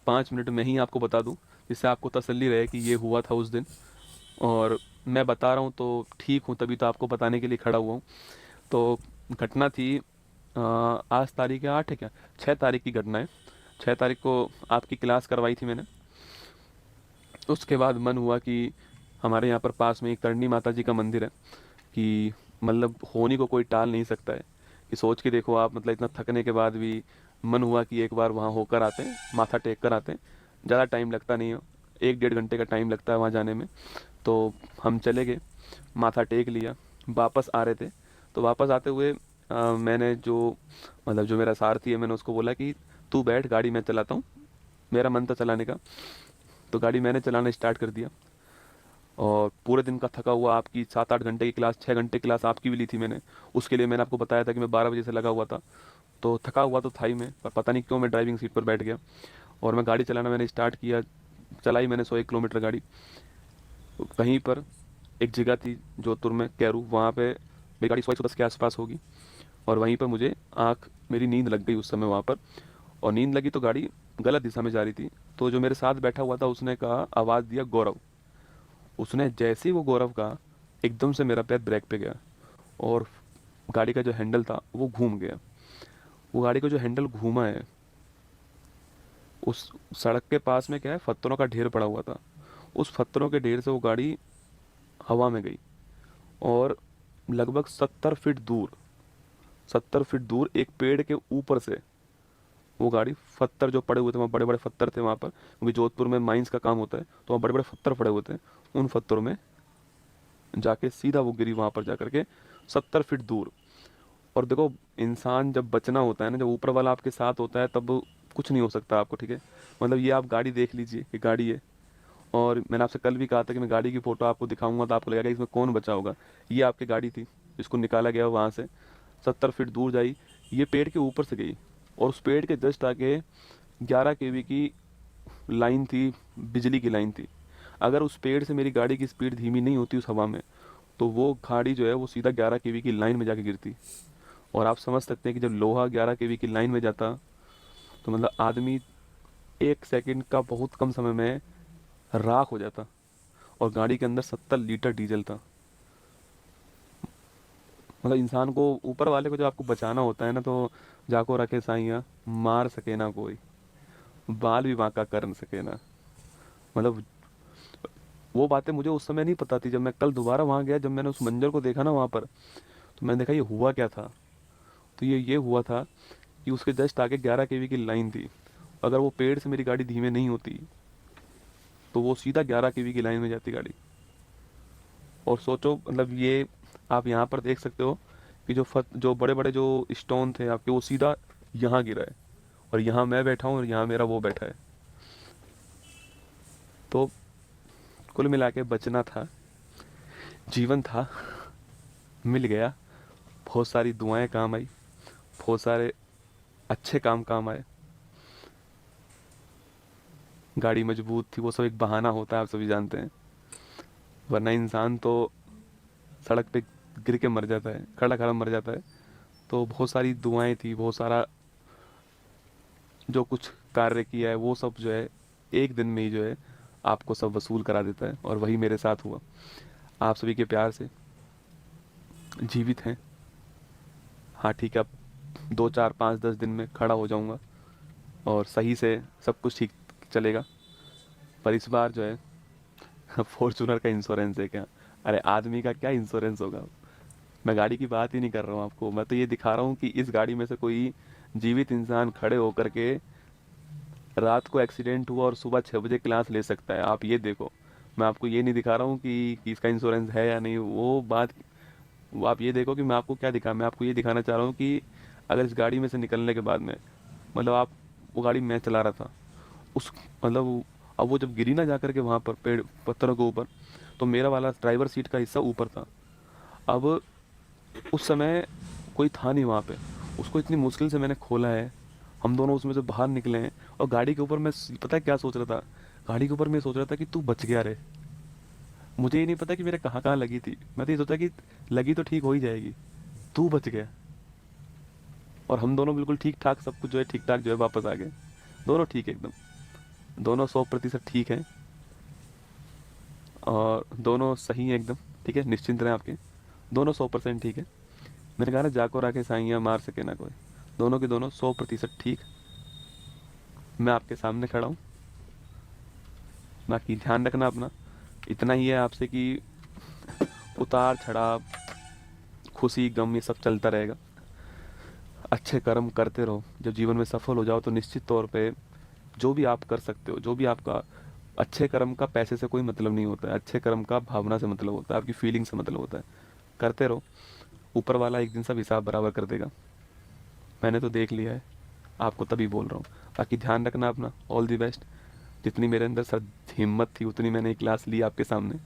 5 minute में ही आपको बता दूं, जिससे आपको तसल्ली रहे कि ये हुआ था उस दिन। और मैं बता रहा हूँ तो ठीक हूँ, तभी तो आपको बताने के लिए खड़ा हुआ हूँ। तो घटना थी, आज तारीख है 8 है क्या, 6 तारीख की घटना है। 6 तारीख को आपकी क्लास करवाई थी मैंने। उसके बाद मन हुआ कि हमारे यहाँ पर पास में एक करणी माता जी का मंदिर है, कि मतलब होनी को कोई टाल नहीं सकता है। कि सोच के देखो आप, मतलब इतना थकने के बाद भी मन हुआ कि एक बार वहाँ होकर आते हैं, माथा टेक कर आते हैं। ज़्यादा टाइम लगता नहीं है, 1 डेढ़ घंटे का टाइम लगता है वहाँ जाने में। तो हम चले गए, माथा टेक लिया, वापस आ रहे थे। तो वापस आते हुए मैंने जो, मतलब जो मेरा सारथी है, मैंने उसको बोला कि तू बैठ, गाड़ी मैं चलाता हूँ। मेरा मन था चलाने का, तो गाड़ी मैंने चलाना स्टार्ट कर दिया। और पूरे दिन का थका हुआ, आपकी 7 8 घंटे की क्लास, 6 घंटे क्लास आपकी भी ली थी मैंने। उसके लिए मैंने आपको बताया था कि मैं 12 बजे से लगा हुआ था। तो थका हुआ तो था ही मैं, पर पता नहीं क्यों मैं ड्राइविंग सीट पर बैठ गया और मैं गाड़ी चलाना मैंने स्टार्ट किया। चलाई मैंने 101 किलोमीटर गाड़ी। कहीं पर एक जगह थी जोधपुर में, कैरू, वहाँ पे मेरी गाड़ी 100 110 के आसपास होगी। और वहीं पर मुझे मेरी नींद लग गई उस समय वहाँ पर। और नींद लगी तो गाड़ी गलत दिशा में जा रही थी। तो जो मेरे साथ बैठा हुआ था उसने कहा, आवाज़ दिया, गौरव। उसने जैसे ही वो गौरव कहा, एकदम से मेरा पैर ब्रेक पे गया और गाड़ी का जो हैंडल था वो घूम गया। वो गाड़ी का जो हैंडल घूमा है, उस सड़क के पास में क्या है, पत्थरों का ढेर पड़ा हुआ था। उस पत्थरों के ढेर से वो गाड़ी हवा में गई। और लगभग 70 फीट दूर, 70 फीट दूर एक पेड़ के ऊपर से वो गाड़ी, पत्थर जो पड़े हुए थे वहाँ, बड़े बड़े पत्थर थे वहाँ पर, क्योंकि जोधपुर में माइंस का काम होता है, तो वहाँ बड़े बड़े पत्थर पड़े हुए थे। उन पत्थरों में जाके सीधा वो गिरी, वहाँ पर जा करके 70 फीट दूर। और देखो, इंसान जब बचना होता है ना, जब ऊपर वाला आपके साथ होता है, तब कुछ नहीं हो सकता आपको, ठीक है। मतलब ये आप गाड़ी देख लीजिए, ये गाड़ी है। और मैंने आपसे कल भी कहा था कि मैं गाड़ी की फोटो आपको दिखाऊंगा तो आपको लगेगा कि इसमें कौन बचा होगा। ये आपकी गाड़ी थी, जिसको निकाला गया वहाँ से, 70 फीट दूर जाई। ये पेड़ के ऊपर से गई, और उस पेड़ के जस्ट आगे 11 kV की लाइन थी, बिजली की लाइन थी। अगर उस पेड़ से मेरी गाड़ी की स्पीड धीमी नहीं होती उस हवा में, तो वो गाड़ी जो है वो सीधा 11 kV की लाइन में जाके गिरती। और आप समझ सकते हैं कि जब लोहा 11 kV की लाइन में जाता, तो मतलब आदमी 1 सेकंड का बहुत कम समय में राख हो जाता। और गाड़ी के अंदर 70 लीटर डीजल था। मतलब इंसान को, ऊपर वाले को जब आपको बचाना होता है ना, तो जाको रखे साइया, मार सके ना कोई, बाल भी बांका कर न सके ना। मतलब वो बातें मुझे उस समय नहीं पता थी। जब मैं कल दोबारा वहां गया, जब मैंने उस मंजर को देखा ना वहां पर, तो मैंने देखा ये हुआ क्या था। तो ये हुआ था कि उसके जस्ट आगे 11 kV की लाइन थी। अगर वो पेड़ से मेरी गाड़ी धीमे नहीं होती, तो वो सीधा 11 kV की लाइन में जाती गाड़ी। और सोचो, मतलब ये आप यहाँ पर देख सकते हो कि जो बड़े बड़े जो स्टोन थे आपके, वो सीधा यहाँ गिरा है। और यहाँ मैं बैठा हूँ और यहाँ मेरा वो बैठा है। तो कुल मिला के बचना था, जीवन था, मिल गया। बहुत सारी दुआएं काम आई, बहुत सारे अच्छे काम काम आए। गाड़ी मजबूत थी, वो सब एक बहाना होता है, आप सभी जानते हैं। वरना इंसान तो सड़क पे गिर के मर जाता है, खड़ा खड़ा मर जाता है। तो बहुत सारी दुआएं थी, बहुत सारा जो कुछ कार्य किया है वो सब जो है, एक दिन में ही जो है आपको सब वसूल करा देता है। और वही मेरे साथ हुआ। आप सभी के प्यार से जीवित हैं। हाँ ठीक है, अब 2 4 5 10 दिन में खड़ा हो जाऊंगा और सही से सब कुछ ठीक चलेगा। पर इस बार जो है फॉर्चूनर का इंश्योरेंस है क्या? अरे आदमी का क्या इंश्योरेंस होगा। मैं गाड़ी की बात ही नहीं कर रहा हूँ आपको, मैं तो ये दिखा रहा हूँ कि इस गाड़ी में से कोई जीवित इंसान खड़े होकर के रात को एक्सीडेंट हुआ और सुबह 6 बजे क्लास ले सकता है। आप ये देखो, मैं आपको ये नहीं दिखा रहा हूँ कि इसका इंश्योरेंस है या नहीं, वो बात। वो आप ये देखो कि मैं आपको क्या दिखा, मैं आपको ये दिखाना चाह रहा हूँ कि अगर इस गाड़ी में से निकलने के बाद में, मतलब आप, वो गाड़ी मैं चला रहा था, उस, मतलब अब वो जब गिरी ना जा करके वहाँ पर पेड़ पत्थरों के ऊपर, तो मेरा वाला ड्राइवर सीट का हिस्सा ऊपर था। अब उस समय कोई था नहीं वहाँ पे। उसको इतनी मुश्किल से मैंने खोला है, हम दोनों उसमें से बाहर निकले हैं। और गाड़ी के ऊपर मैं, पता है क्या सोच रहा था? गाड़ी के ऊपर मैं सोच रहा था कि तू बच गया रे। मुझे ये नहीं पता कि मेरे कहाँ कहाँ लगी थी। मैं तो ये सोचा कि लगी तो ठीक हो ही जाएगी, तू बच गया। और हम दोनों बिल्कुल ठीक ठाक, सब कुछ जो है ठीक ठाक जो है वापस आ गए, दोनों ठीक है एकदम। दोनों 100% ठीक हैं और दोनों सही हैं एकदम। ठीक है, निश्चिंत रहें आपके, दोनों 100% ठीक है। मेरे कहा ना, जाको राखे साइयाँ मार सके ना कोई। दोनों के दोनों 100% ठीक। मैं आपके सामने खड़ा हूँ। बाकी ध्यान रखना अपना, इतना ही है आपसे कि उतार चढ़ाव, खुशी गम ये सब चलता रहेगा। अच्छे कर्म करते रहो। जब जीवन में सफल हो जाओ तो निश्चित तौर पे जो भी आप कर सकते हो, जो भी आपका, अच्छे कर्म का पैसे से कोई मतलब नहीं होता है, अच्छे कर्म का भावना से मतलब होता है, आपकी फीलिंग से मतलब होता है। करते रहो, ऊपर वाला एक दिन सब हिसाब बराबर कर देगा। मैंने तो देख लिया है, आपको तभी बोल रहा हूँ। बाकी ध्यान रखना अपना, ऑल दी बेस्ट। जितनी मेरे अंदर सर हिम्मत थी उतनी मैंने एक क्लास ली आपके सामने।